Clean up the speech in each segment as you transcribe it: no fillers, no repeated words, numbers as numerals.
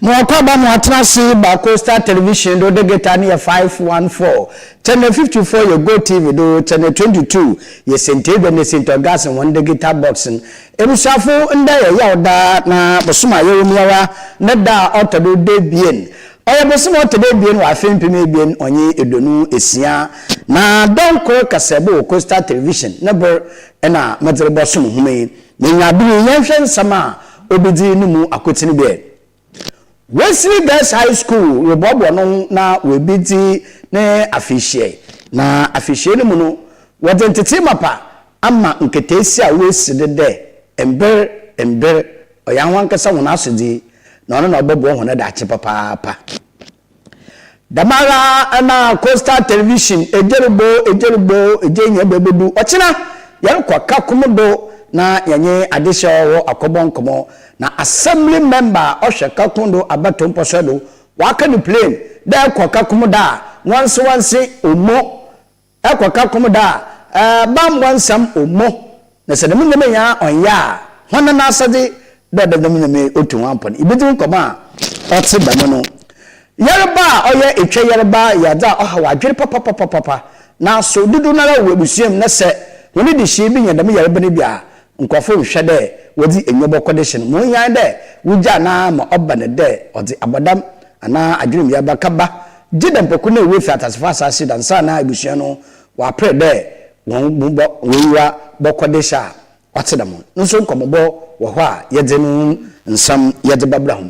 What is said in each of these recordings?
Mwakaba mwatrasi ba Coastal Television do degetani ya 514 channel 54 ya Go TV do channel 22 ya sentebe ne sento gas one degeta boxing ebusafu nda ya yawda na bosuma yewumiyawa na da otodo de bien oya bosuma otodo bien wa afempime bien onye edonu esia na donko kasebo Coastal Television na bo na madre bosum hume na nyabi yenhwe nsama obidi nimu akotini be Wesley Girls High School we bobo no na we biti ne afishie na afishie no mu no wode ntete mapa ama nketesi a we sidede ember oyanwan kasa wona asodi na ono na obobo ho da ache papa damara na Coastal Television ejerubo ejenye bebedu ochina yankwa kakomodo na yanye adesha wo akobon komo na assembly member osheka kundo abato mposodo waka ni plane da kwaka kumuda wanse omo akwaka kumuda bam wansam omo na se dem nyame ya onya hona na asade da dem nyame otu wampon ibidi koma otse ba no yerba oye etwe yerba ya da oha wadwere papa na so dudu na ra webusuam na se woni de hye bi nya dem yerba ne bia nkofo hwede wodi enyobo condition mo yan de wuja na ma oba ne de odi abadam ana adwum ya bakaba gidam poku na we fiatasfa asase dan sa na abusua no wa pre de won wura bokodesha watedam nso nkomobo wo ho a yede no nsam yede babra ho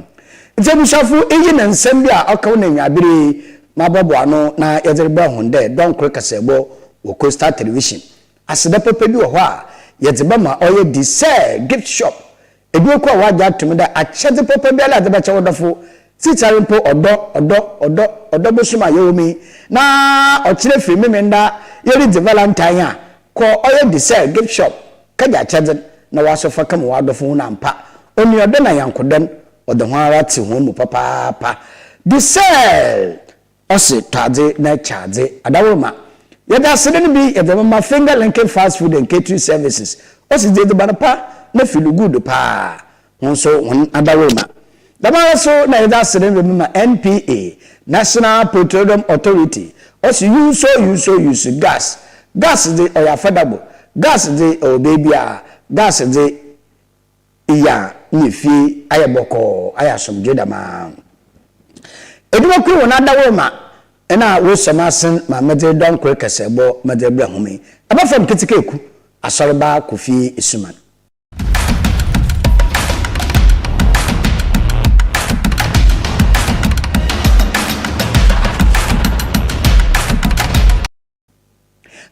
ntebusafu eyi na nsam bia akaw na nyabere mabobo ano na yede ba ho de don kro kasebo wo Coastal Television aseda pepe bi wo ho a yetibama oye dise gift shop ebi ko waja tumida achede popo biala de bacha wodofo titare mpo odo bosuma yomi na ochire fi memenda yeri de valentine a ko oye dise gift shop kaja achede na wasofa kam wadofo na mpa oni odo na yankodan odo ho ara ti ho mu papa dise ose tade na charge adawoma yada sedene bi yada ma finger linking fast food and catering services osi de banapa na feel good pa wonso won adawema dama so na yada sedene bi ma NPA National Petroleum Authority osi use gas de affordable gas de obebia gas de iya nifi ayeboko ayasomje dama edumako won adawema ena wo samasen ma mede don kwe kasebo mede bra home abafam ketikeku ASORBA KOFI ESSUMAN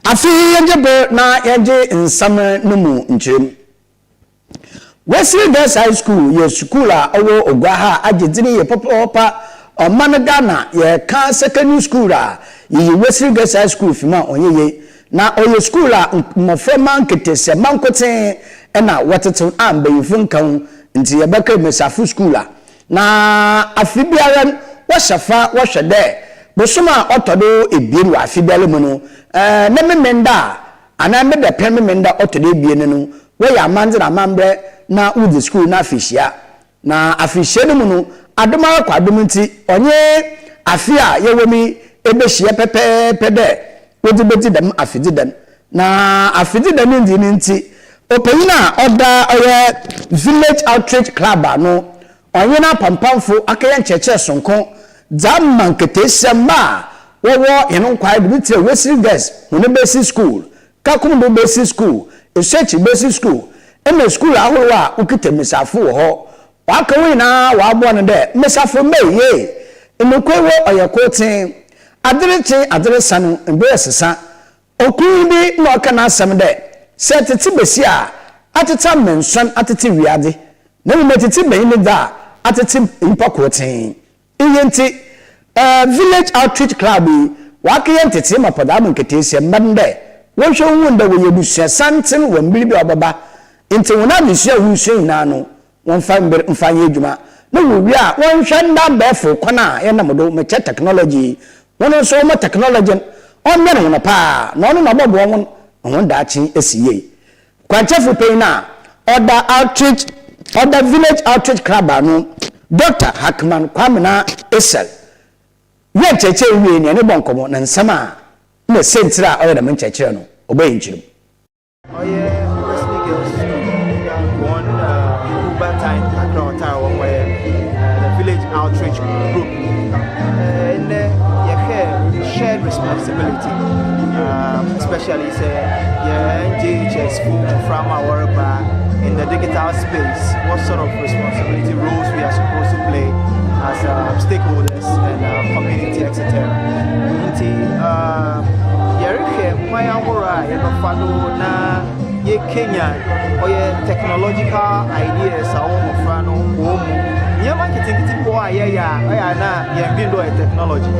afi yejebe na yeje nsam numu nchem Wesley Girls High School ye school a owo ogwaha agedini ye papa Oman Ghana ye kan secondary school a ye Wesley Girls High School fima onyeye na oye school a mofrema nketese mankoten na watetu ambayifun kan nti ye beka mesafu school a na afibiaran washafa wahwede bosoma otodo ebien wa afibiale mu no na memenda ana me de memenda otodo ebien no we ya manze na mambre na with the school na afishia na afishia no mu no adoma kwa adomunti onye afia yewomi ebehia pepe de wodi dem afididen na afididen ndi nti opeyina oda oye village outreach club no onye na pampamfo akaya ncheche sonko zamman ketesema wowo yeno kwa adumiti Wesley Girls hone basic school kakumdo basic school esechi basic school eme school ahoro a ukitemisafo ho wakawe na wabo ne de mesafo meye emekwewo oyekotin adresan embeesesa okubi na oka na asem de setete besi a ateta menson atete wiade na metete benye da atete impakotin iyenti village outreach club wakaye ntete mapada amunketesi mbande wohwe wunda wo yebusua santen wo mbiribi obaba enti wona bisua wusu ina no mfanye adwuma na wowi a wonhwe nda befo kwana ye na modo meche technology wono so ma technology onye no pa na ono na bobo won da chi esiye kwanchefu pe na order village outreach club no Dr. Hackman Kwamina Esel. Ye cheche wie ne ne bonkomo na nsama na sentra oye da mencheche no obey nchirim. Oye Wesley Girls one Uber time across town where the village outreach group and shared responsibility, especially JHS from our in the digital space. What sort of responsibility roles we are supposed to play as stakeholders and community, etc. Kenya or technological ideas technology.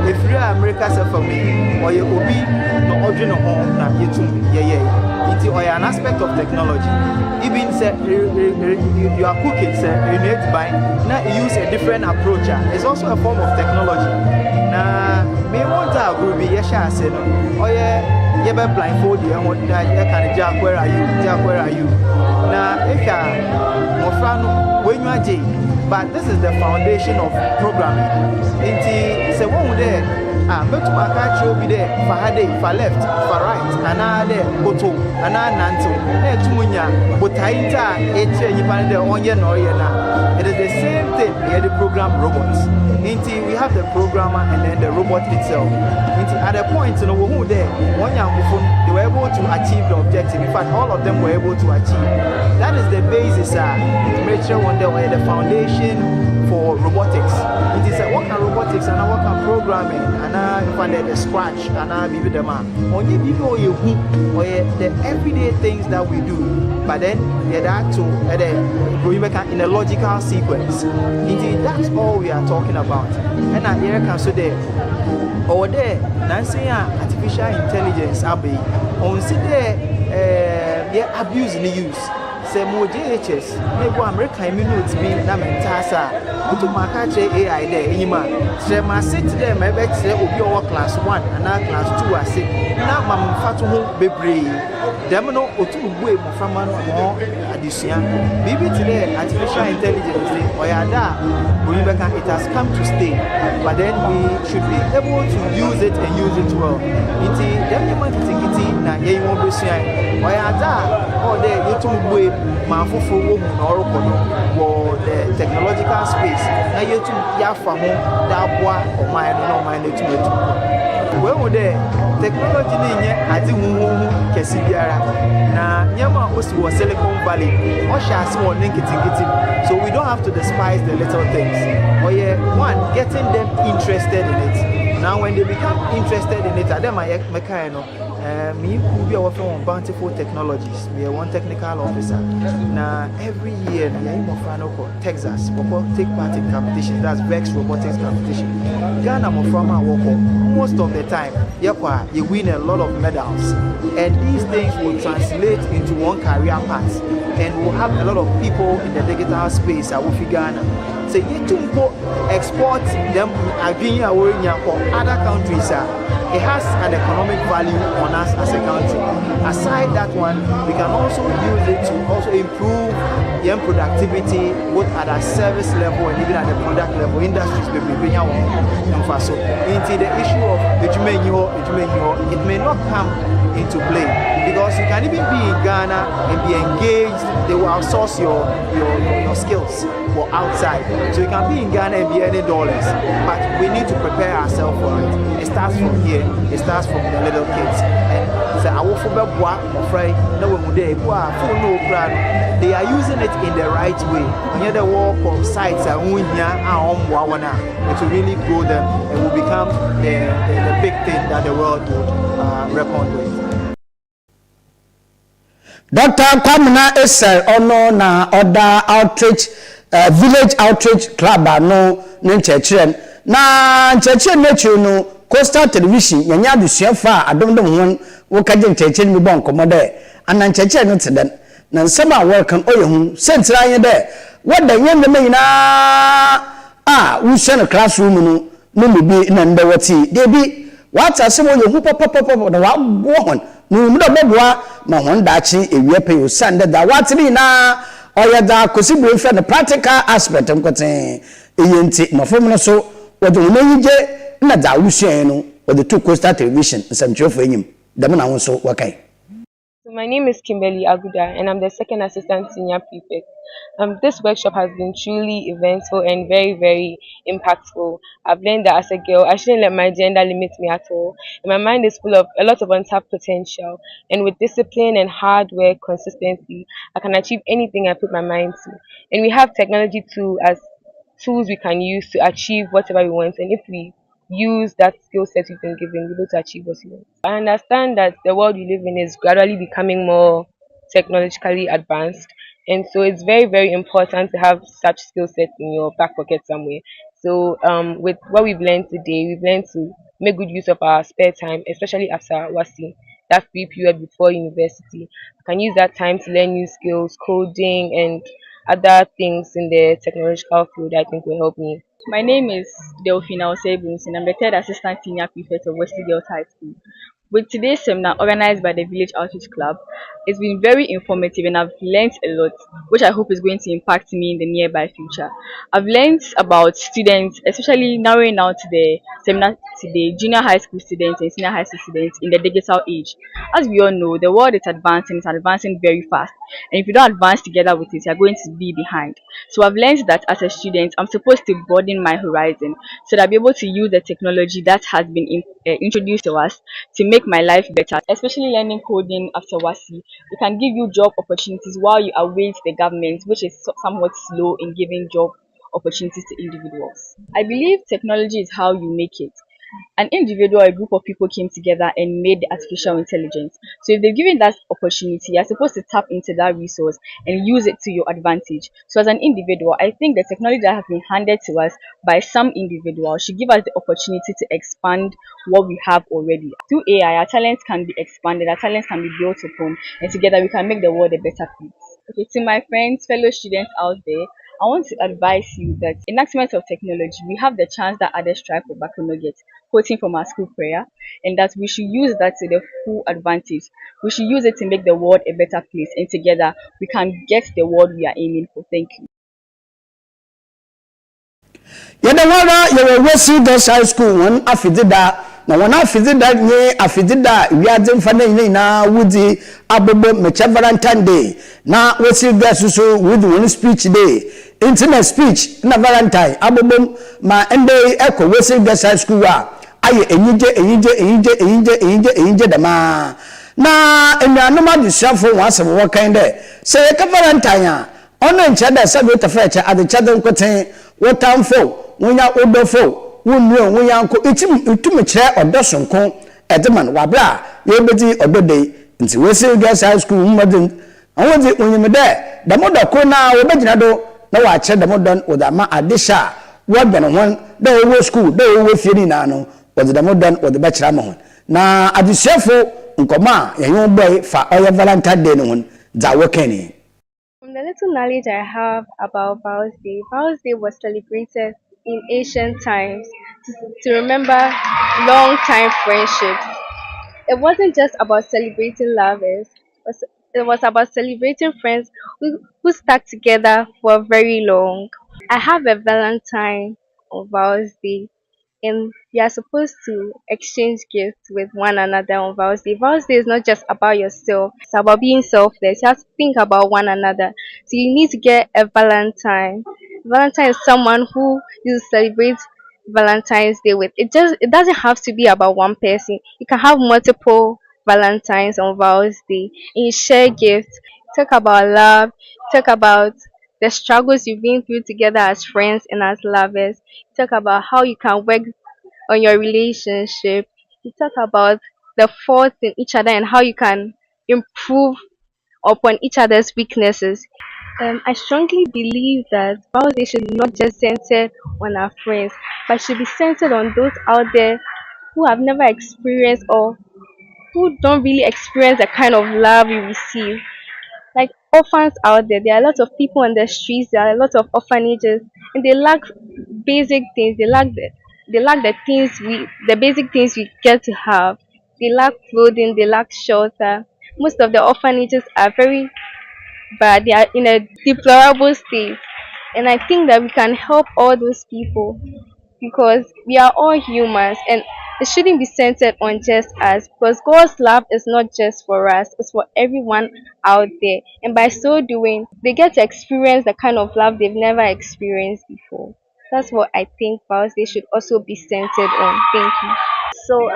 If you are America for me, or you will be no original home, or an aspect of technology. Even say you are cooking, say you need to buy. Now you use a different approach. It's also a form of technology. Now, me want to agree with Yesha said, oh yeah. You be blindfold you and what you can jack where are you? Jack where are you? Now if you when you are J, but this is the foundation of programming. It's a one there. But to my catch will be there for for left, for right, and there, Boto, and Nanto, there to Munya, Botaita, it is the same thing. We have the program robots. We have the programmer and then the robot itself. At a point, you know, who there, one young they were able to achieve the objective. In fact, all of them were able to achieve. That is the basis to make sure one day we're the foundation for robotics. It is what can robotics and what can programming and find the scratch and be with the man. Only people you who the everyday things that we do, but then they're that to in a logical sequence. Indeed, that's all we are talking about. And I hear can so there. Over there, Nancy artificial intelligence abe on see there abuse in the use. Say more JHS, maybe American minutes be na mentasa. To my catch AI there, Ima. Say my sit there, my bet say obi over class 1 and now class 2 I say. Now mam fatu home bebre. Them no otu boy mo from man more addition. Maybe today artificial intelligence or yada it has come to stay. But then we should be able to use it and use it well. Iti them you want to take it na ye won be so or yada or there you to boy manfofo wo mu na orokono wo the technological space na you to ya fa ho da boa o man no man na tumetu we wo there technology ni nye adi huhuhu kesi biara na nyama osi wo Silicon Valley o sha se won nkitinkiti so we don't have to despise the little things or one getting them interested in it. Now when they become interested in it them I mekai no me who be our from Bountiful Technologies, we are one technical officer. Now every year, Texas, we take part in competition. That's Vex Robotics competition. Ghana, most of the time, you win a lot of medals, and these things will translate into one career path, and we'll have a lot of people in the digital space. I will figure Ghana. So you to export them again for other countries. It has an economic value on us as a country. Aside that one, we can also use it to also improve young productivity both at a service level and even at the product level. Industries may be so into the issue of it may not come into play because you can even be in Ghana and be engaged. They will outsource your skills for outside, so you can be in Ghana and be earning dollars. But we need to prepare ourselves for it. It starts from here. It starts from the little kids. And so I will forget what afraid. No one they are using it in the right way. When the walk of sites are it will really grow them and will become the big thing that the world would reckon with. Dr. Kwamina Esel ono na other outreach village outreach club no nchechire na nchechire nechu no Coastal Television yanya adusuafa adomdom won wo kaje nchechire mi bon komode ana nchechire no teden na nsema welcome oyehu sentra anye de wada yende meyina wo share classroom no mu bi na ndewati de bi wata se wo yehu pop na wa go hon no mu do boboa ma hon dachi ewie pe yo sande da watri na oyada kosibu efe the practical aspect nkoten eyenti mafom no so wodo wonayije na da wusuan no wodo to coastal television nsamtwefo enyim dem na won so wakai. So my name is Kimberly Aguda and I'm the second assistant senior prefect. This workshop has been truly eventful and very, very impactful. I've learned that as a girl, I shouldn't let my gender limit me at all. And my mind is full of a lot of untapped potential. And with discipline and hard work, consistency, I can achieve anything I put my mind to. And we have technology too as tools we can use to achieve whatever we want. And if we use that skill set we've been given, we're able to achieve what we want. I understand that the world we live in is gradually becoming more technologically advanced, and so it's very, very important to have such skill sets in your back pocket somewhere. So, with what we've learned today, we've learned to make good use of our spare time, especially after WASI, that free period before university. I can use that time to learn new skills, coding, and other things in the technological field I think will help me. My name is Delphina Osebuns and I'm the third assistant senior prefect of Wesley Girls High School. With today's seminar organized by the Village Outreach Club, it's been very informative and I've learned a lot, which I hope is going to impact me in the nearby future. I've learned about students, especially narrowing out the seminar today, junior high school students and senior high school students in the digital age. As we all know, the world is advancing, it's advancing very fast. And if you don't advance together with it, you're going to be behind. So I've learned that as a student, I'm supposed to broaden my horizon so that I'll be able to use the technology that has been introduced to us to make my life better, especially learning coding after WASI. It can give you job opportunities while you await the government, which is somewhat slow in giving job opportunities to individuals. I believe technology is how you make it. An individual or a group of people came together and made the artificial intelligence. So if they're given that opportunity, you're supposed to tap into that resource and use it to your advantage. So as an individual, I think the technology that has been handed to us by some individuals should give us the opportunity to expand what we have already. Through AI, our talents can be expanded, our talents can be built upon, and together we can make the world a better place. Okay, to my friends, fellow students out there, I want to advise you that enactment of technology, we have the chance that others strive for but could not get, quoting from our school prayer, and that we should use that to the full advantage. We should use it to make the world a better place, and together we can get the world we are aiming for. Thank you. Yadawara yewe Wesley Girls High School won afidida na won afidida nye afidida wiade mfana na wudi abobo mecha Valentine Day na Wesley Girls so with one speech day internet speech na Valentine abobo ma ende eko Wesley Girls High School wa aye enije dama na enuanom adisafo wasem wo kan de se ka Valentine a ono nche da sabe to fa cha ade cha de nkoten wotamfo wonya odofo wonnu wonyanko itum kire odosonko edeman wabra yebedi ododei nti Wesley Girls High School modern awodi onyimde da modako na wobegina do na wa che da modon odama adisha wodbeno won da wo school da wo fieri na no wodi da modon wodi ba kira ma hon na adisefo nkoma yenyo boy fa oya Valentine Day no hon da wokani. From the little knowledge I have about Vows Day was celebrated in ancient times to remember long time friendships. It wasn't just about celebrating lovers, it was about celebrating friends who stuck together for very long. I have a Valentine on Vows Day, and we are supposed to exchange gifts with one another on Vows Day. Vows Day is not just about yourself, it's about being selfless. You have to think about one another. So you need to get a Valentine. Valentine is someone who you celebrate Valentine's Day with. It doesn't have to be about one person. You can have multiple Valentines on Vows Day and you share gifts. Talk about love, talk about the struggles you've been through together as friends and as lovers. Talk about how you can work on your relationship. You talk about the faults in each other and how you can improve upon each other's weaknesses. I strongly believe that Vows should not just center on our friends, but should be centered on those out there who have never experienced or who don't really experience the kind of love we receive. Like orphans out there, there are a lot of people on the streets, there are a lot of orphanages, and they lack basic things. They lack the basic things we get to have. They lack clothing, they lack shelter. Most of the orphanages are very but they are in a deplorable state. And I think that we can help all those people because we are all humans and it shouldn't be centered on just us because God's love is not just for us, it's for everyone out there. And by so doing, they get to experience the kind of love they've never experienced before. That's what I think Father's Day should also be centered on. Thank you. So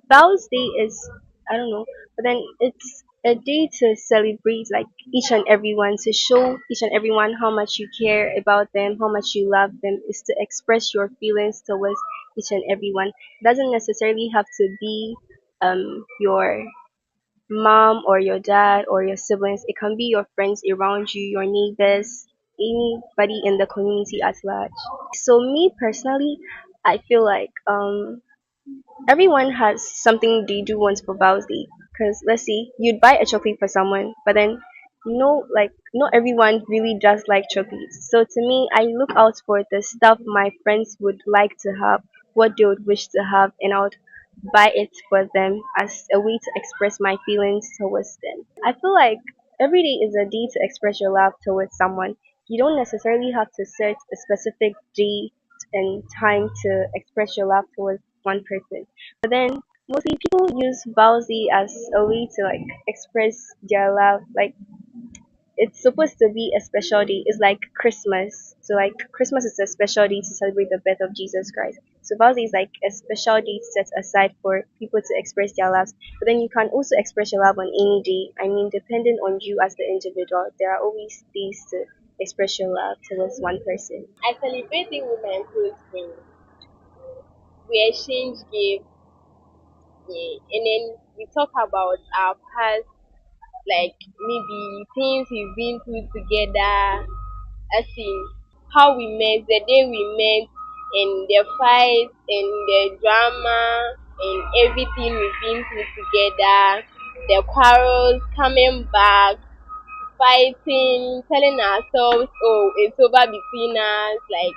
Val's Day is, I don't know, but then it's a day to celebrate like each and everyone, to show each and everyone how much you care about them, how much you love them, is to express your feelings towards each and everyone. It doesn't necessarily have to be your mom or your dad or your siblings. It can be your friends around you, your neighbors, anybody in the community at large. So me personally, I feel like everyone has something they do once for Val's Day. Because let's see, you'd buy a chocolate for someone, but then like not everyone really does like chocolates. So to me, I look out for the stuff my friends would like to have, what they would wish to have, and I would buy it for them as a way to express my feelings towards them. I feel like every day is a day to express your love towards someone. You don't necessarily have to set a specific day and time to express your love towards one person. But then mostly people use Bowsy as a way to like express their love. Like it's supposed to be a special day. It's like Christmas. So like Christmas is a special day to celebrate the birth of Jesus Christ. So Bowsy is like a special day set aside for people to express their loves. But then you can also express your love on any day. I mean, depending on you as the individual, there are always days to express your love towards one person. I celebrate it with my close friends. We exchange gifts, yeah, and then we talk about our past, like maybe things we've been through together. As in how we met, the day we met, and the fights and the drama and everything we've been through together. The quarrels, coming back, fighting, telling ourselves, oh, it's over between us, like,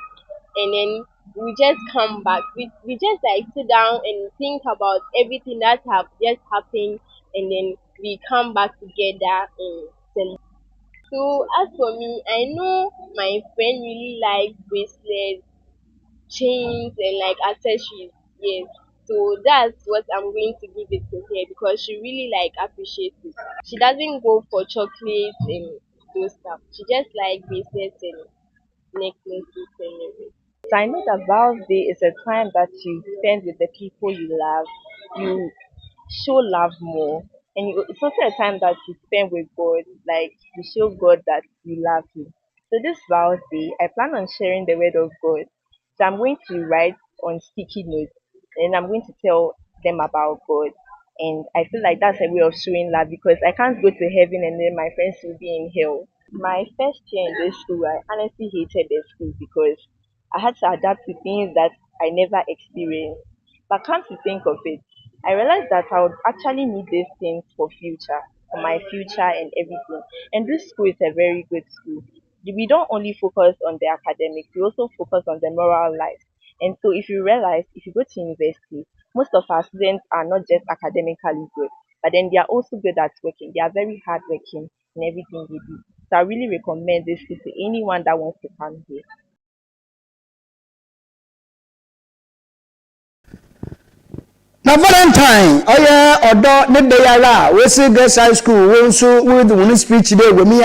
and then we just come back. We just like sit down and think about everything that have just happened, and then we come back together and celebrate. So as for me, I know my friend really likes bracelets, chains, and like accessories. Yes. So that's what I'm going to give it to her because she really like appreciates it. She doesn't go for chocolates and those stuff. She just like bracelets and necklaces and everything. So I know that Val's Day is a time that you spend with the people you love. You show love more. And it's also a time that you spend with God. Like you show God that you love Him. So this Val's Day, I plan on sharing the word of God. So I'm going to write on sticky notes and I'm going to tell them about God. And I feel like that's a way of showing love because I can't go to heaven and then my friends will be in hell. My first year in this school, I honestly hated the school because I had to adapt to things that I never experienced. But come to think of it, I realized that I would actually need these things for future, for my future and everything. And this school is a very good school. We don't only focus on the academics, we also focus on the moral life. And so if you realize, if you go to university, most of our students are not just academically good, but then they are also good at working. They are very hardworking in everything they do. So I really recommend this school to anyone that wants to come here. na valentine oye odo ne dey ara we see girls high school we so with one speech dey we me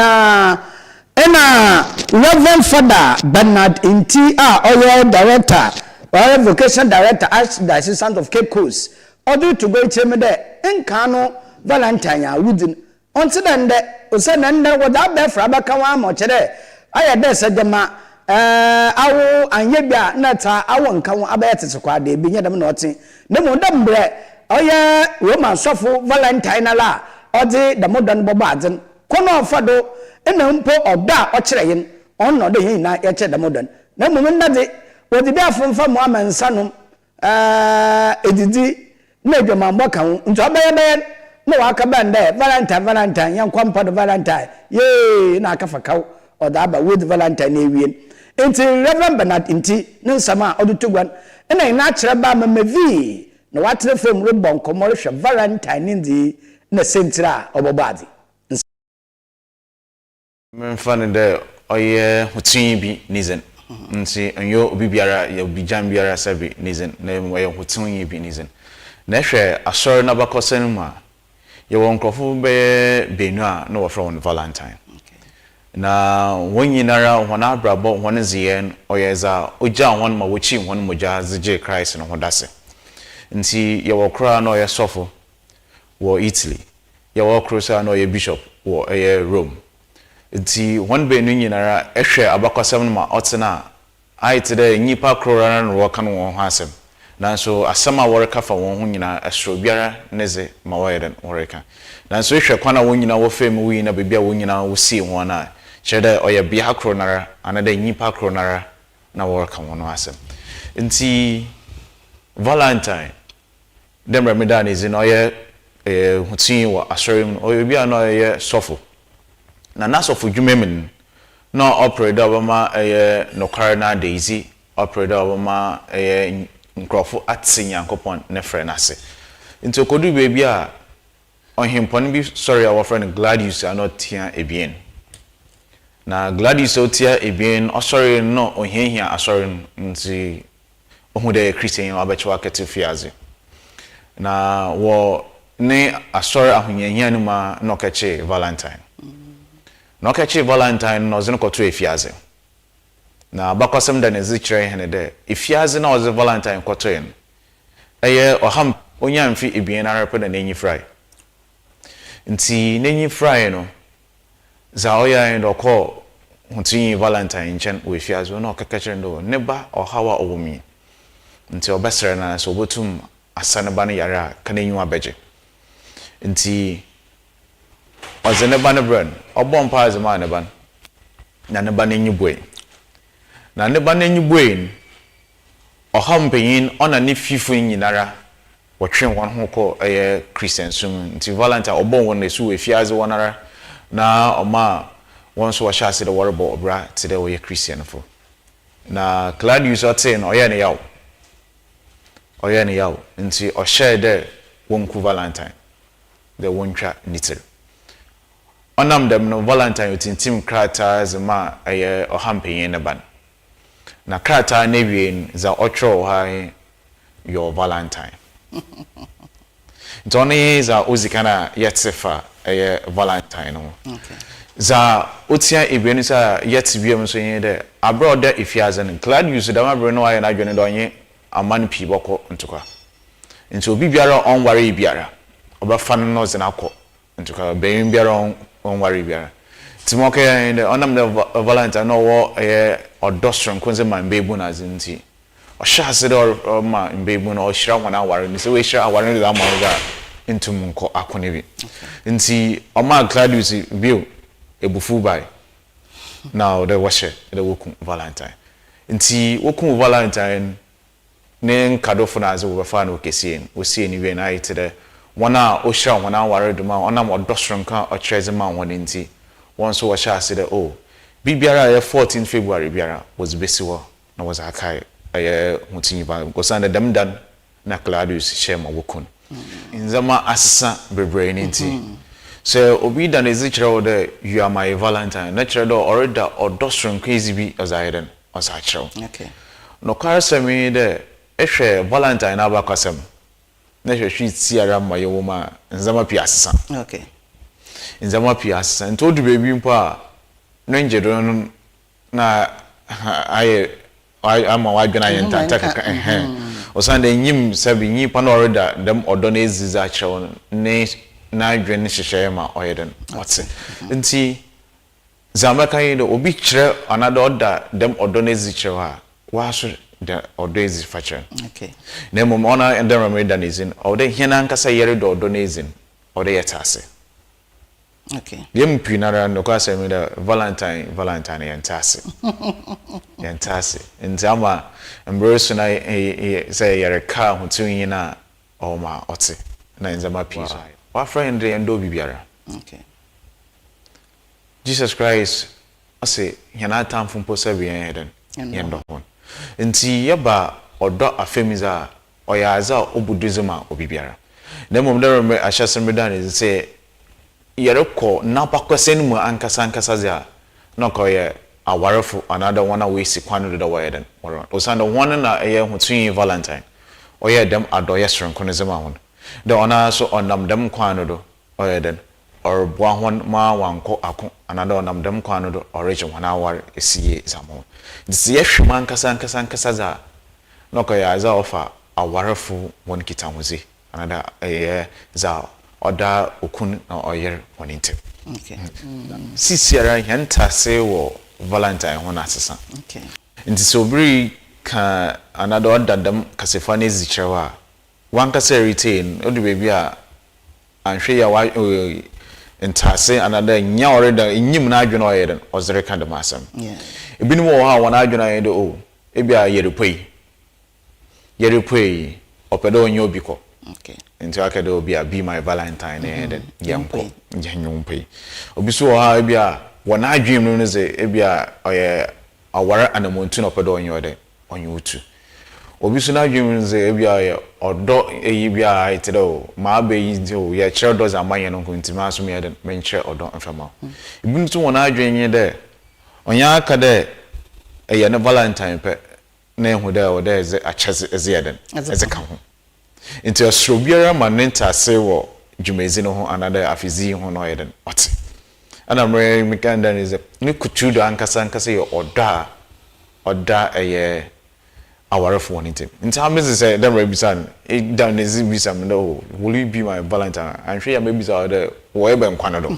ena reverend father Bernard Inti oye director or vocation director as the assistant of Cape Coast odo to go cheme dey nka no valentine within until then o say na what that be fra ba kan wa mo chere aye dey sedema awo anye bia na ta awo nka wo abayete kwa de bi nyedam na otin ne mo dam bre oye roman sofo valentine la odi da modern bobo aden kono ofado ena mpo oda o kire yin onno de yin na ye che da modern na mo na de odi bia fomfa mo amansanom edidi na edwama mboka wo nti obaye no waka bande valentine yan kwampa do valentine ye na akafa kaw oda ba with valentine ewien enti Reverend Bernard Inti ne nsama odutugwan ena ina kire ba mamavi na watere fam rebon komore hwe valentine ndi na sentira obobadi Memfane de oye hutun bi nizen. Nti enyo obi biara ya obi jam biara sabi nizen na mo ye hutun bi nizen. Na hwe asori na bakosen mu a ye won krofo be benu a na wo fra won Valentine. Na wonyinara hona abrabo hone ziyen oyeza oja hon ma wochi hon moja zije Christ no hodase. Nti ye wo kra na oye sofo wo Italy. Ye wo kro na oye bishop wo Rome. Nti one benu nyinara ehwe abakwasem no ma otena ai today nyipa krora na wo kan wo ho asem nanso asem a woreka fa wo ho nyina esro biara neze ma woyeden woreka nanso ehwe kwana wo nyina wo fem wi na bebia wo nyina wo si ho na chede oye bia kronara anada nyipa kronara na woreka wo no asem nti Valentine dem remeda na izin oye hutin wo asorim oye bia na oye sofo na nasofu dwumemin na operate obama nokare na daisy operate obama nkrofo atse yankopon ne frɛ nase nti okodu bebi a ohempon bi sorry our friend Gladius are not tia ebien na Gladius otia ebien sorry no ohehia asori nti ohu de Christian abechewa ketifiaze na wo ne asori ahonyehia no ma no kache Valentine no kachi Valentine no zino koto efiaze na bakwasem da ne zikire hene de efiaze na oze Valentine koto yen eye oham onya mfi ebien na repe na nenyi fry nti nenyi fry no za oya ndo ko hunti Valentine nchen we efiaze no kekekere ndo ne ba ohawa owomi nti obesere na so botum asane ba no yare kanenyu abeje nti ozene bane brand obon pa azema ne ban na ne bane nyibwe na ne bane nyibwe ohampeyin ona ne fifu nyinara wotwen won ho ko Christian sum nti Valentine obon won ne su efiaze wonara na oma won so washa se de worbo obra ti de we Christian fo na Claudius otin oye ne yaw nti o share de wonku Valentine de wontwa nitere onam dem no Valentine utintim krata zema ohampenyen ne ban na krata na wie za otro ha your Valentine Johnny za ozikana yetsefa Valentine no okay za otia ebienu sa yetibiem so yin de abroad de ifiaze no glad use dem abro no aye na dwene do onye aman pi boko ntokwa nti obi biara on ware biara obafa no zena akọ ntokwa ben biara on ware biara timoke and onam the Valentine no wo odostron kunze man bebu na zinti o shase do ma bebu no o shira wana ware ni se we shira ware ni da ma ga intum nko akone bi nti o ma Claudius bio ebufu bai now the washe the woku Valentine nti woku Valentine ne nkadofo na aze wo fa na okesien wo sie ni we na ite wana o shira wana ware do ma onam odostron kan o cheze ma won nti one so was shall say that oh bibiara 14 February biara was besiwo na was akai mutini ba because and dem dan na Claudius shema wokun inzama asesa bebre nti so obi dan ezikire that you are my Valentine natural do already odostron crazy bi azaiden asachiro okay no karsemi de ehwe Valentine abakwasem na hwehwe tiara ma yewoma nzama pi asesa okay nzama pias and told baby mpa nje do na I'm a wagana yenta taka osande nyim sabi nyi pa no order dem odo na eziza chewo ne na adwen hyehyeye ma oyeden what's nti zamaka yi do obi kire another order dem odo na ezi chewo ha wa so the odo ezi fache okay na mom ona and dem remember that is in odo hina nkasa yere do odo na ezin odo yetase okay yem pinara no kwa se me da Valentine yentase yentase ntama embrace na say yere ka hutun na o ma ote na nzama peace wa friend endo bibiara okay Jesus Christ ase yana tamfo mposa bi heden yendo hon nti yeba odo afemiza oyaza obuduzuma obibiara na mom da remember ahyasem dan is say yereko na pakwesen mu ankasa za no koye awarefo another one we si kwano do way den osanda one na eye hotun valentine oye dem adoye sronko ne zema ho de ona so onam dem kwano do oye den or boa hon ma wanko ako another onam dem kwano do origin wana war esiye zamo disi ye hwema nkasa za no koye aza ofa awarefo won kita hozi another eye za oda okun na oyer wonintim. Okay. Sisiara yanta se wo Valentine ho na asesa. Okay. Nti sobri ka another dadam kasefane zichewa. Wan kase retain odi baby a anhwe ya wa ntase another nya oreda enyim na adwene oyeden ozere ka dem asem. Yeah. Ebinum wo ha wona adwene oyede o ebia yerepoi opedo onyo biko. Okay. Into akedo be my Valentine and yanko nyumpe obiso ha ebia wona adwem no ze ebia oye awara anamontu no pedo onyo de onyo utu obiso na adwem ze ebia odo eyibia itedo ma be yizo ye kire do za manye no ntima aso me de menche odo mfama ibinu so wona adwen de onya aka de eye ne Valentine pe na ehu de o de ze acheze eze yeden eze ka ho into a strobiera manenta say wo jumezi no ho another afizi ho no yeden ot and I'm very mikanda is ni kuchudo ankasa ye oda eye awarefo won intem into how mrs say dem rebisan e down is bisam no will you be my Valentine and sure ya maybe so the wo ebe nkwana do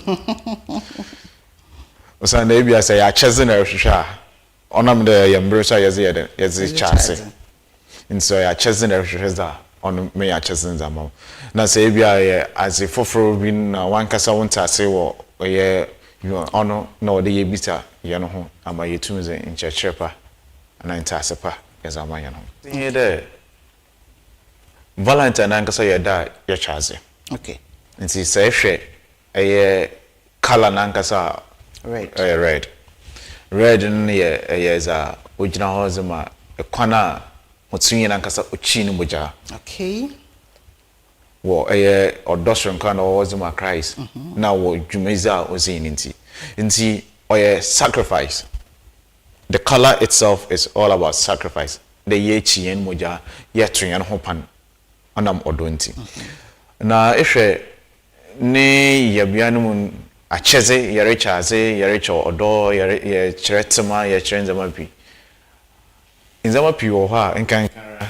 osan na ebia say ya cheze na hwehwa onam de yembresa yeze chase into ya cheze na hwehwa on me achesen zama na say bia ye as foforo bi na wankasa wonta say wo ye ono na ode ye bita ye no ho ama ye tumze nchechepa na ntasepa ye zama ye no ye de Valentine ankasa ye da ye chaze. Okay. Nti say hwe ye color na ankasa red ne ye za ogina ho zama ekwana otunye na nkasa ochi ni moja. Okay. Wo odosron kan ozima Christ na wo dwumeza ozini nti oye sacrifice. The color itself is all about sacrifice. The yechi yen moja yetuyan hopan anam odonti. Na ehwe ne yabianum acheze yerecha odo ye chiretema ye chirenzama bi. Inzama pi wo ha nkankara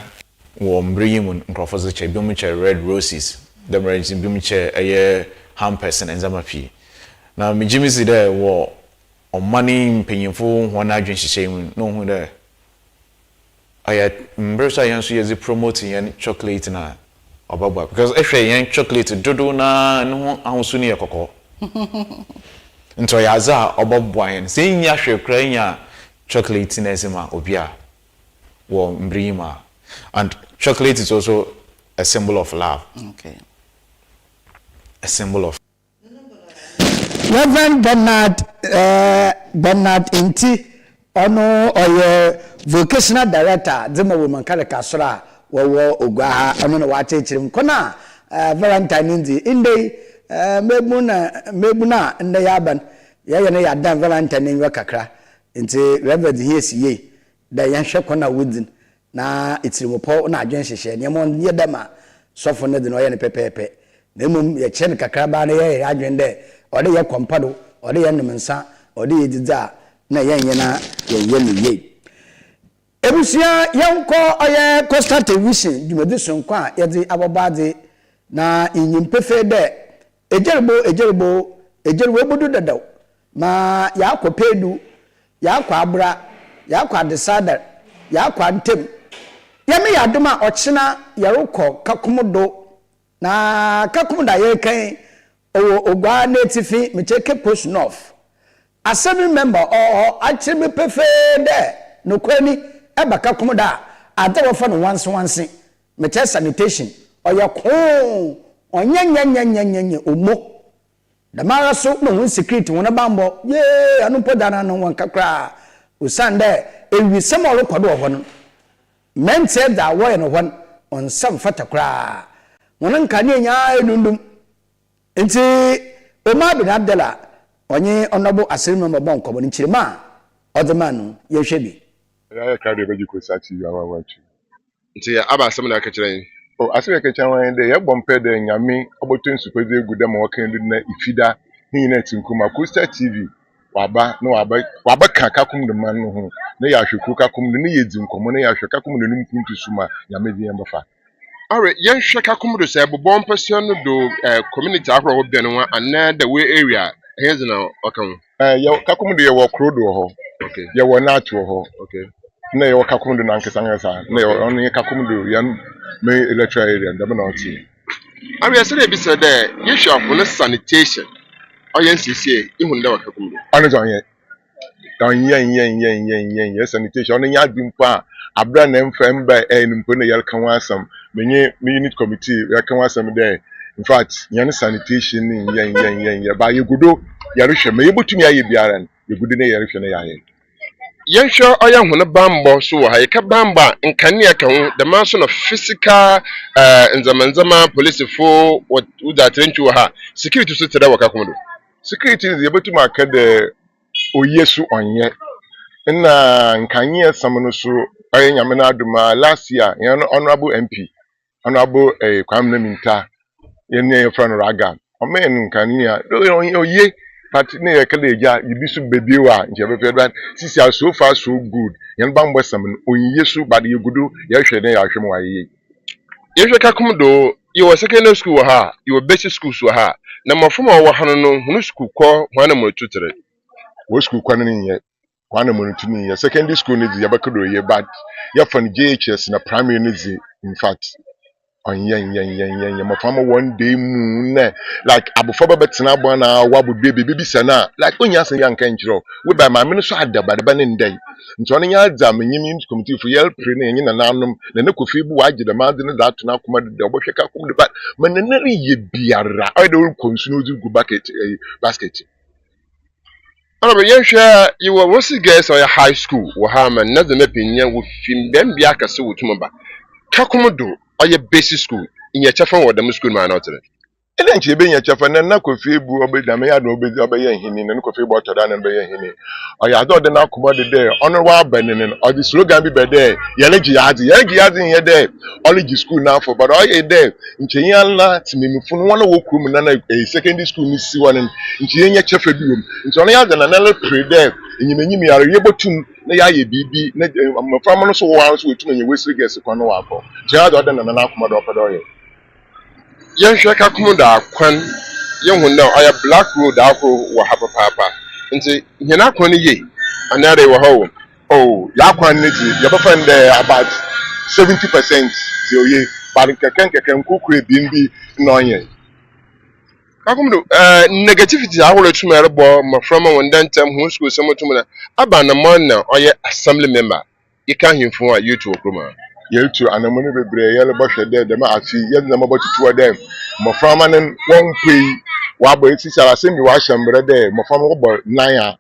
wo mbriyimun nkrofo che bimu che red roses the range bimu che eye ham person inzama pi na mijimisi de wo omani mpenyimfo hona adwen hyehyem no hu de aya mbresa yanso ye promote yen chocolate na obabwa because ehwe yen chocolate dodo na no ahosu ne yekoko nto yaza obabwa yen se nya hwe kra nya chocolate na ezima obia wo mbrima and chocolate is also a symbol of love. Okay. A symbol of Reverend Bernard Inti ono oye vocational director Zema Woman Kaleka Sora wo ogwa ono na wache chirim kona Valentine ndi inde mebuna nde yaban ye ne yadan Valentine nwa kakra nti Reverend hiesiye da yanhwe kona wudin na itirimopo na adwen hyehye ne mo ye dama sofo ne de no ye ne pepepe na mum ye chen kakra ba na ye adwen de ode ye kompado ode ye nmensa ode ye didza na ye nyena ye ye ebusia yanko oye Coastal Television dwumadi sonko a ye de abobade na inyimpefe de ejerebo ebudu dadaw ma ya akopedu ya akwa abra ya akwa desader ya akwa ntem yemi yaduma ochina yerukọ kakomodo na kakomoda yekan ogwa netifi mecheke post north assembly member achimi pefede no kwani eba kakomoda adawo fa no once meche sanitation oyakon onyanyanyanyanya omo damara so no security wona bambo ye anu podana no wan kakra usande ewi semolo kodo ho no men said that way no one on some fatakra wonan kane nya edundum enti Omar bin Abdallah onye honorable assembly member bon ko ni chirema odemanu ye hwebi ya ka de beji ko sati ya wa wa tu nti aba asem na ka kire o asem ka chan de ya bompe de nyame oboto nsukode egu de ma wakan na ifida ni na tinkuma Costa TV waba na waba kaka kum de man no ho na ya hweku kakum de ne yedi nkomo na ya hwe kakum de num kuntu suma nyame de yamba alright yen hwe kakum do say bobon person no do community akro wo bia no ana the way area here's now okay ya kakum de ye wo krodo ho okay ye wo na atwo ho okay na ye wo kakum de na nkesa nkesa na ye onye kakum de yan me electoral area ndaba na oti alright say be said there you should have sanitation oyen sisi ihun da kakum do anu zonye yen sanitation onye ya bi mpa abra na mfemba enimpo na yel kan wasam menye unit committee ya kan wasam there in fact yan sanitation ni yen ba yegudo yarehwe me yebotumi aye biara yegudo na yarehwe na yaye yen hwe oya hunu bambo so ha yeka bamba nkane ya kan the man so no physical nzamanzama police fo uda trenchu ha security so tada waka komodo security yebotumi akade oyesu onye na nkanye samno so aye nyame na aduma last year yan honorable MP honorable Kwame Minta yen friend Raga omen nkanye oye but ne yakale eja yibisu bebiwa nje befedwan sisi are so far so good yan bambo samno onyesu bade yegudu ya hwe ne ya hwe mwaye yehwe kakum do you secondary school ha you basic school so ha na mafuma wo hanu no hunu school ko hwana mo tutere wo school kwa ne nye kwana mo ntumi ye secondary school ne di yabakodo ye but ya fan JHS na primary ne di in fact yen mafama one day mu ne like abufo bebetina bo na wabu baby bibisa na like onya san yan kan kiro we by ma me so adabadaba ne ndai nti ono nya adza menyim committee for yel pre ne yin na nanom na ne kofi bu waje da ma de ne da to na kuma de obhwe ka kum de but man ne ne ye biara I do consume go bucket basket. Honorable Yensha, you were once guest or your high school, Wahama, another opinion with Fimbem Biakasa with Tumba. Kakumodo, or your basic school, in your chafan or the school man out of it. And then she being a chafan and Nakofi, Obedamea, Obey Hinin, and Kofi Water and Obey Hinin. I thought the Nakumadi there, Honorable Benin, or the slogan be there, Yelegi Yazi in your day, only school now for, but all your day, in Chayala, Timifun, one of whom a secondary school Miss one in Chayanya Chafedum, in Sonia than another pre there, and you mean you are able to. Na ya ye bibi na mafama no so wo hanso wetu na wesiri gese kwano wako jihad odan na na akoma do pedo ye yen hwe ka komo da kwan yen hu na aya black road akro wa hapa papa nti hena akwan ye anare wo ho oh ya kwan ne ti ya ba fan there about 70% ze oye bari keken kokure bi no ye kakumdo negativity aholo tumere bo maframa wondantem hu school semotumna aba na mon na oye assembly member ika himfo a youth okroma yetu anamone bebre yele bo hwede de ma afi yele na mabotutu dem maframa nen won pei wa bo esisara semi wa hyambre de maframa wo bo nan a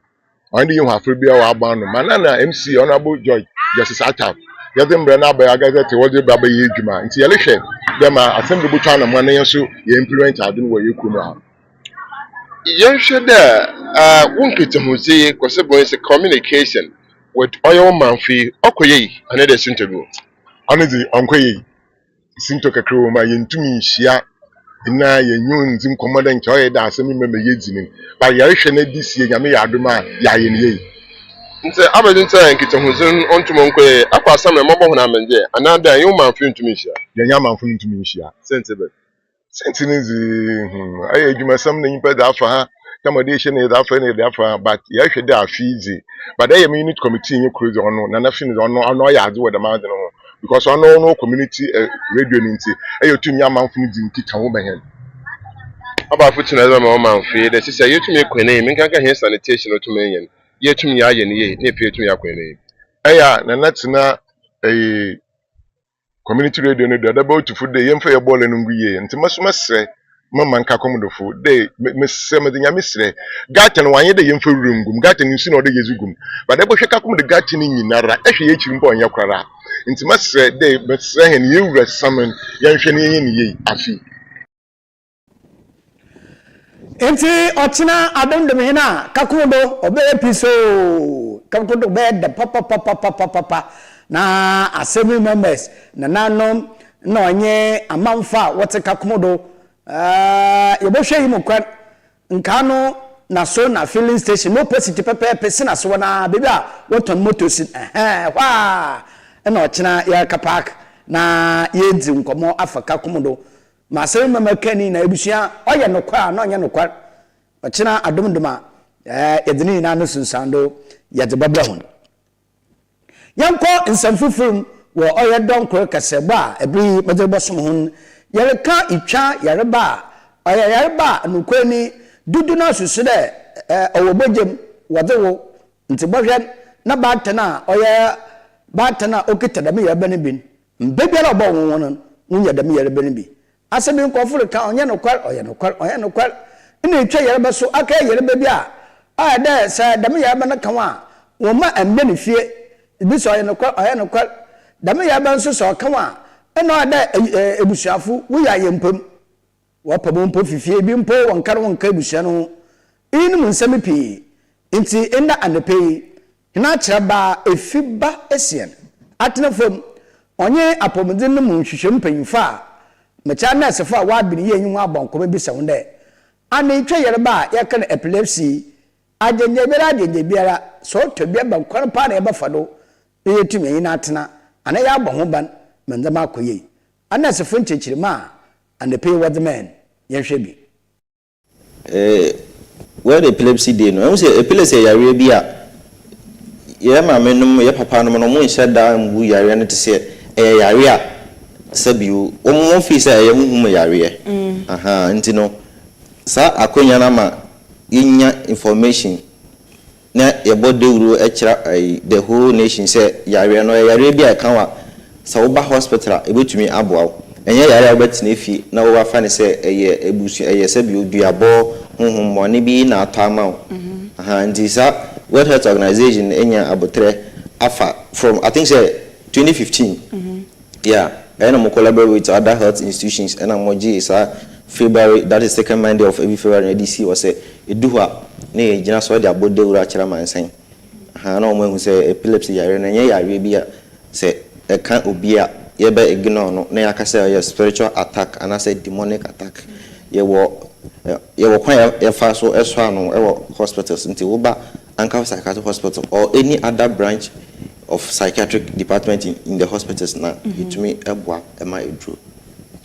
andi yin hafre bia wa ba no manana MC honorable George Justice Attack yede mbre na ba agaze te wode ba ye djuma nti yele hwe dem a assembly bo twa na mo nan so ye implement adun wo ye kuno ha yen hwe de wonkete hu sei kwese boy se communication with oil manfi okoye another interview honestly onkoye sinto kakro ma yentumi hia na yenyu nzim komoda nke oye da asemi meme yedzinin ba yarehwe na disie nyame ya adoma ya ye ne nti abedin tsa nkete hu zin ontumo nkoye akwa asame mabo hu na menje anada yen manfi ntumi hia yenya manfo ntumi hia sentebe sentinizi aye adwuma sam na nyipa da afa ha tamade hye ne da afa ne da afa but ya hwe da afizi but aye unit committee nye cruise ono na na fin ono ya ade we da ma de no because ono community radio ninti aye otunya manfo ndi nkita wo behen aba futina za ma manfi de sisa yetumi kwene mi nkanka he sanitation otumi yen yetumi ya ye ne ye na epe yetumi ya kwene aya na natina community radio no da ba otufu de yemfa ye ball no nguye nti masumesre mama nka komodofo de meseme de nyamesre gaten wanye de yemfa rurungum gaten nsi no de yezugum ba de bo hweka kom de gaten nyinara ehwe ye chirimbo onye kwara nti masre de mesre hen ye wura samen ye nhwe ne ye ne ye afi enti ochina adondom hina kakodo obe episode kakodo be de papa na assembly members na nanom na onye amanfa wote kakodo yebohwe yimu kwa nkano na so na filling station no opposite pepe na so na baby a woton motors wa na ochina ya kapak na yedi nkomo afaka komodo ma se mama kani na ebusua oye nokwa na onye nokwa ochina adomdoma edini na no sunsando yede babla hun yanko nsamfufum wo oye donkro kaseba ebri medebosom hun yereka itwa yereba oye yereba nukwani dudu na susu de owobogem wadewo ntibahwe na batena oye batena okita me yereba ne bin mbebiara obo won nya da me yereba ne bi asebi nkofuru ka onye nokwar ina itwa yereba so aka yereba bi a da sa da me yereba na kanwa wo ma ambe ne fie bi so onye nokwar da me yereba nso so kanwa ena da ebusuafu wo ya yempam wo pabompo fifie bi mpo wonkar wonka ebusua no inu nsemi pi nti enda anepei hina kyereba efiba esien atenafom onye apomdin no munhwehwem panyimfa mecha na sefa wa bini ye nyu abonko bi se wonde ani twa yereba yakana epilepsy ajenye biara so to bia bankwan pa na eba fado yetumi yin atena ana ya abon ho ban menzama akoye ana sefa nchechirima and the pay what the man yehwe where the epilepsy day no say epilepsy yare bia ye ma menum ye papa no mo nhyeda mbu yare no te se yare a sabiu mo fi say ye muhum yare nti no sa akonya na ma yinya information na ye bodewuro e kira the whole nation say yare no yare bia kan wa sa wo ba hospital ebetumi aboa enye yare abet na fi na wo afa ne se eye ebusu eye sabiu duabo honhom mo ne bi na atama nti sa World Health Organization enya abotre afa from I think say 2015 yeah and I'm collaborate with other health institutions and I'm is February, that is second Monday of every February. DC was a duha ne jina so dia bode ura chira mansen na mo hu say epilepsy yare na nya yare bia say e kan obia ye be ignore no na yakasa your spiritual attack and I say demonic attack ye wo kwan ye fa so eso ano e hospitals nti wo ba Anchor Psychiatric Hospital or any other branch of psychiatric department in the hospitals now it me ebwa ema edru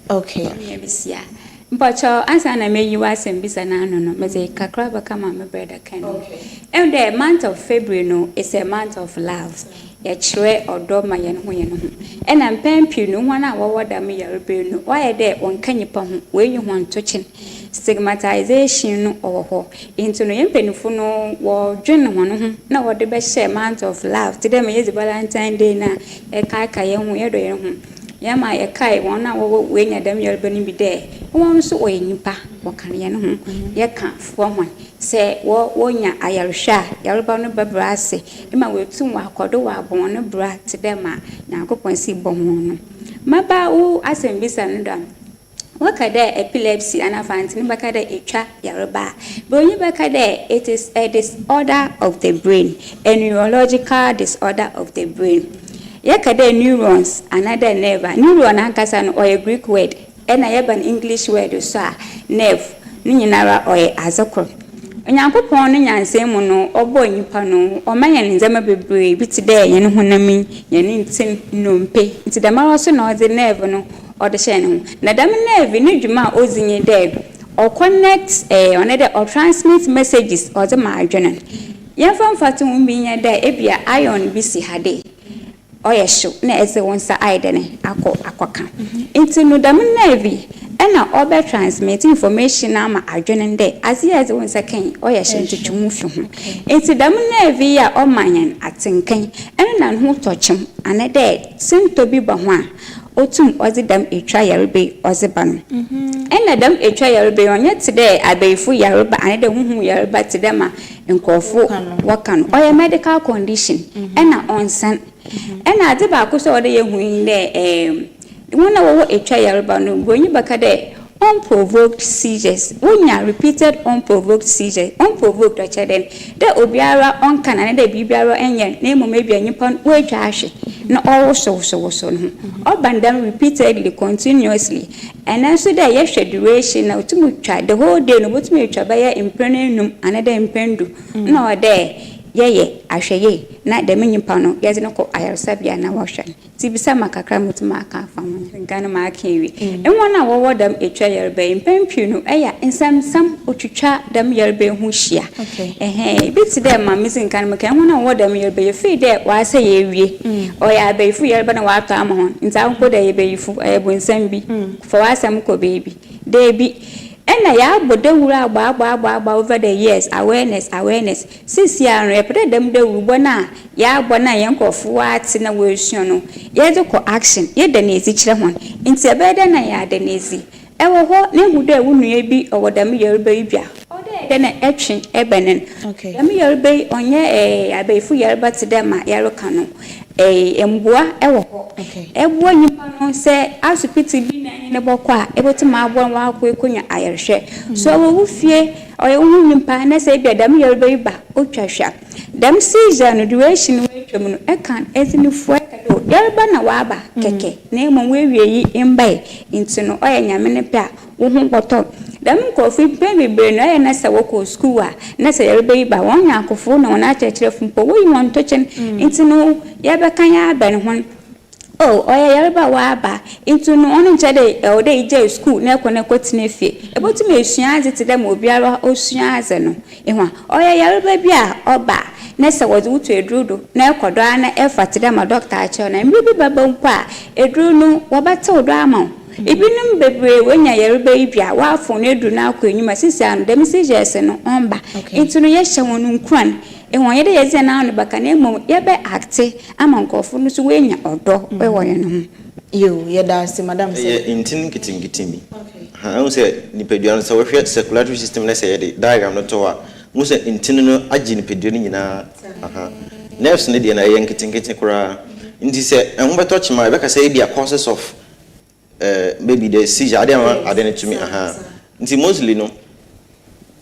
okay yeah but answer na me you asem bisa na no me say kakra ba kama me brother kan okay and the month of February no is a month of love ya chire odo ma ye no ye no and am pampi no hwana wo da me ya rebe no why dey on kanyipa ho we yu ho ntochin stigmatization no owo into no yempenifu no wo dwen ho no na wo de be share month of love today me is Valentine Day na e kai ye ho ye do ye ho yama ye kai wona wo we nya dem ye rebe ni bi de won so o yipa wo kan ye no ho ye ka fo hwan se wo nya ayarhwa yarba no bebrase ima we tum wa kodo wa bon no bra today ma nyankopon si bo ho no maba wo asembisa no da wakada epilepsy and afanti bakada etwa yareba but only bakada it is a disorder of the brain, a neurological disorder of the brain. Yakada neurons another nerve neuron ankasa no or a Greek word and I have an English word so nerve nyinara or azokro onyankopon no nyansem no obo nyipa no o manya nzema bebre bi ti de ye no honami ye no ntin nompe nti da maro so no the nerve no or the shen na dam nerve ni dwuma ozinye de or connect or transmit messages or the margin ye fam fatu mbinya de ebia iron bi si hade oyesho na eze wonsa aide ne akoka nti no dam nerve ena obe transmit information na ma adwene de as wonsa kan oyesho ntutwumu fi ho nti dam nerve ya o manyan atenkan ena na ho tochim anede sinto bi ba ho a otum ozi dam etwa yarebe ozi ban ena dam etwa yarebe onye tide abeifu yareba anede huhu yareba tide ma nkofo wakan oya medical condition ena onsan ena ade ba ko so ode ye hu de wona wo etwa yareba no gonyi baka de unprovoked seizures. When you repeated unprovoked seizures, unprovoked or children, the obiara on can another bibiara and your name maybe a nippon wage ashi. No, also so. All bandam repeatedly, continuously, and also the yes duration now to try the whole day. No, what me try by imprenum another impendu. No, there. Ye, I shall ye, not the minion pano, yes, no, I have Sabia and a washer. Tibisa Macacram with Maca from Ghana Markiwi. And 1 hour them a chair bay in Pempuno, aya, and some uchucha them yerbe hushia. Okay. Eh, bits them, my missing Canamacan, 1 hour them yerbe feed there, why say ye, or I bay free urban water amon, in town put a bay for a win sembi, for us some baby. They be. And I have but they will over the years, awareness. Since you are repeated them, they will bona, ya bona yanko of what's in a version. Yet action, yet the nazi children. Into a bed and I had the nazi. Ever what name would there would be over the mere baby. Then an action ebenen. Okay. The mere bay on ye a bay for your but to them, Yarocano. A mboa ewo okay ewo nyimpa no se asupiti bi na ne bokwa ebotima abo nwa akonya ayerhwe so wo fie oye wo nyimpa na se bia dam yerbe ba otwahwa dam season no duration we twam no e kan ezinifu ekado yerba na waba keke na emo we wie yi mbai nti no oye nyame ne pe a wo hu boto dam KOFI bebre no aye na se wo school a na se yerbe ba won yakofo na wona achechire fumpo wo yi won tochen nti no yaba kanya ben hon oh oya yarba waba into no on nchede o dey je school na ekone kwotine fie ebotime esua azete dem obiara osua aze no ehwa oya yarba bia oba na se wo wutu edrudo na ekodo ana efate dem doctor ache na mbi baba mpa edru no wobata odo ama ebinum bebre wenya yarba bia wa afo na edru na akonyuma sisi an dem sejes no omba into no ye hye wonu nkran ehwo yede yeze na anu baka na emo yebe acte ama nkofo no so wenya odo we woye no yo yeda si madam say intin kitingitimi ha I say nipadua no so hwe circulatory system na say yede diagram no to a mu say intin no agi nipadua no nyina aha nerves ne de na ye nkitingiti kura ndi say ehwo beto chima be ka say be a causes of maybe the seizure ade to me aha nti mostly no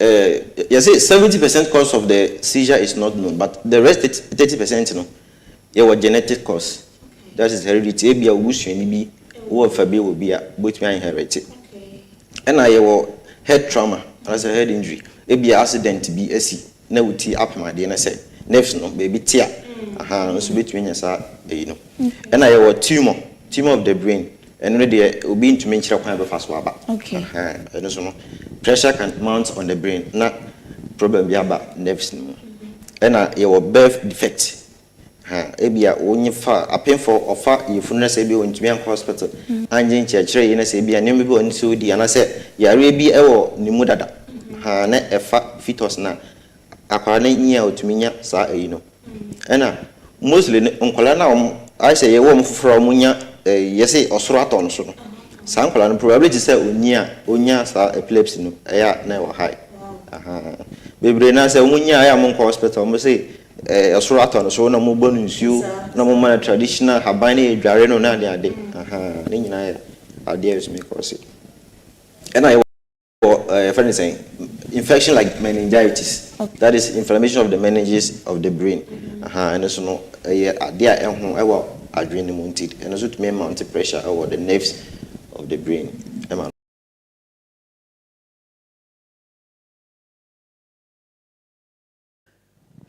you say 70% cause of the seizure is not known, but the rest 30% you know, you have genetic cause. That is heredity. Maybe a wish you be or fabi will be both me inherited. And I have head trauma as a head injury. Maybe an accident to be AC. Now we tea up my DNA say nerves no baby tear. Aha, so between us you know. And I have a tumor of the brain. And already will be into mention of fast waba. Okay. And so pressure can mount on the brain. Not problem be about nerves. And your birth defect. Ebia only far a painful or far if you say be went to me hospital. And in church, you say be a name on so the and I said, ya be a nimudada. Ha net a fat fetus na. Aqualine near to me, sa you know. And mostly on I say a woman from Munya. Yes, osuraton so no. Some probability say onya sa epilepsy no. Never high. Bebre na say onya aya mon hospital mo say osuraton so na mo bonu nsuo na mo man traditional haban na edware no na ade. Ne nyina ade is me cause. And I friend is saying infection like meningitis. Okay. That is inflammation of the meninges of the brain. And so no there ehun adrenaline mounted and also to mount pressure over the nerves of the brain.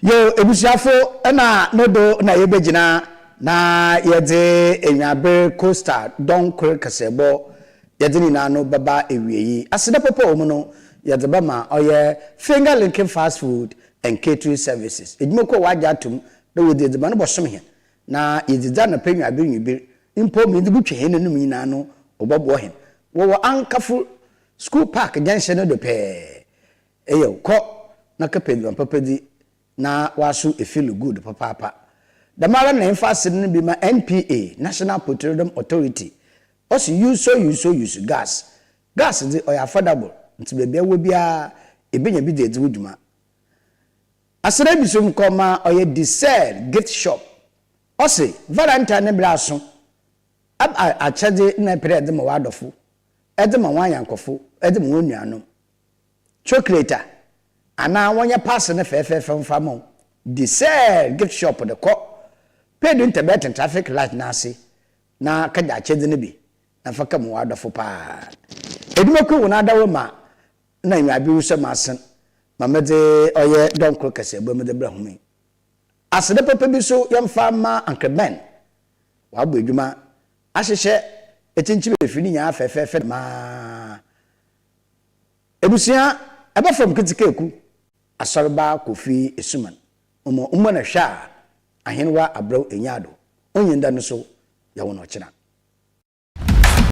Yo ebusiafo na nodo na yebegina na yede enyabe coastal don kore kasebo yede ni na no baba ewieyi aseda popo omu no yede ba ma oye finger linking fast food and catering services edumoko waja atum na wode de ba no bosom he na yedida na penwa benwi impo mi de butwe he nanum nyina no obobo he wo ankafu school park junction no do pe eyo ko na kapedi papadi na wasu e feel good papa the mara na emphasis no be ma NPA National Petroleum Authority also use gas is affordable nti bebe wo bia ebenya bi de dwuma asere bi so mkoma oye Diesel gift shop also Valentine bra so a chade na pere de mo wadofo edema wan yankofo edema won nuanom chocolate ana wonye pass ne fefefe mfamo the sell gift shop de ko paid internet traffic light na ase na kaja chede ne bi na faka mu adofo pa edumako wona dawo ma na nwa bi wuso masen mamede oye donkro kase bomede brahumi asede pepe bi so yemfa ma Uncle Ben wa bo eduma ahihye etinchibe efini nya fefefe ma ebusia eba from kitikeku ASORBA KOFI ESSUMAN umo na hwa ahenwa abraw enyado onyenda no so ya wono china